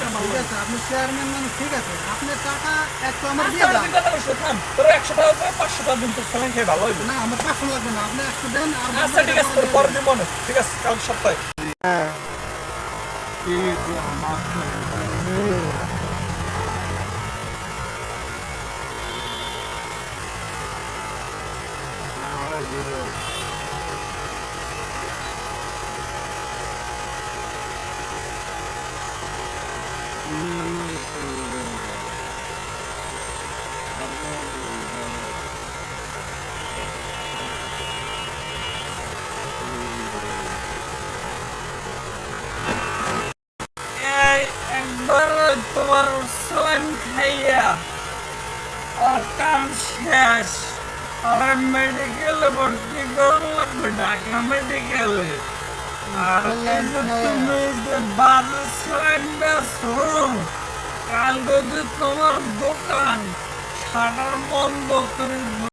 ঠিক আছে, আপনি চেয়ারম্যান মানুষ, ঠিক আছে, আপনার টাকা একটু আমার দিয়ে দেন। তোর 100 টাকা করে 500 টাকা দিন, তোর স্যালাইন খেয়ে ভালো হইবে। না, আমার 500 লাগবে না, আপনি 100 দেন আর আচ্ছা ঠিক আছে, তোর পরে দিব না। ঠিক আছে, কাল সপ্তাহে। এই একবার তোমার স্যালাইন খাইয়া আর কাম শেষ। আর মেডিকেলে ভর্তি করা লাগবে, ঢাকা মেডিকেলে। আর এই যে তুমি যে বাজে স্যালাইন বেচো, কাল যদি তোমার দোকান শাটার বন্ধ করে